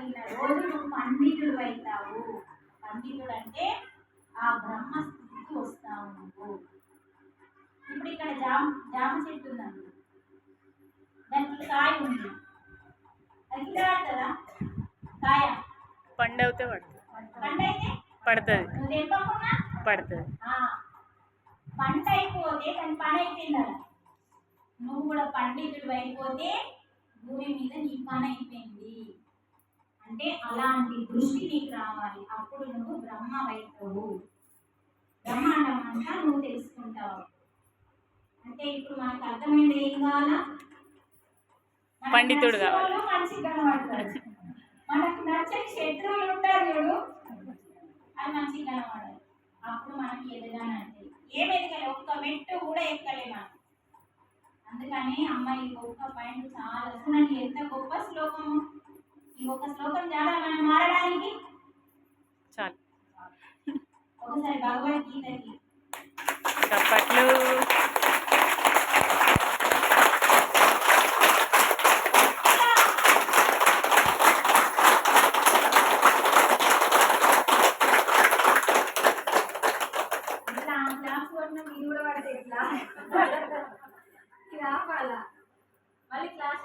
చేయగలిగిన రోజు నువ్వు పండితుడు అవుతావు. పండితుడు అంటే ఆ బ్రహ్మ స్థితికి వస్తావు నువ్వు. ఇప్పుడు ఇక్కడ జామ చెట్టు ఉందండి, దానికి కాయ ఉంది, అది కింద పడుతుందా? కాయ పండు అయితే పడుతుంది, పండు అయితే పడుతుంది, నువ్వు తెప్పకుండా పడుతుంది. పంట అయిపోతే దాని పని అయిపోయిందా? నువ్వు కూడా పండితుడు అయిపోతే భూమి మీద నీ పని అయిపోయింది అంటే అలాంటి దృష్టి నీకు రావాలి. అప్పుడు నువ్వు బ్రహ్మ అవుతావు. బ్రహ్మాండం అంతా నువ్వు తెలుసుకుంటావు. అంటే ఇప్పుడు మనకు అర్థమైంది ఏం కావాలా? పండితుడు కావాలి. మంచిగా కనబడతాడు. మనకు నచ్చని శత్రువులు ఉంటారు చూడు, అది మంచిగా కనబడాలి. అప్పుడు మనకి ఎదగానంటే ఏం ఎదగాలి? ఒక్క మెట్టు కూడా ఎక్కలే మనం. అందుకని అమ్మాయి ఒక్క పాయింట్ చాలా చూడండి, ఎంత గొప్ప శ్లోకము. ఈ ఒక్క శ్లోకం చాలా మనం మారడానికి. చాలు. ఒకసారి భగవద్గీతకి చప్పట్లు. ఇట్లా క్లాస్ కొట్టిన మీరు కూడా పడితే ఇట్లా ఇది ఆపాలా మళ్ళీ క్లాస్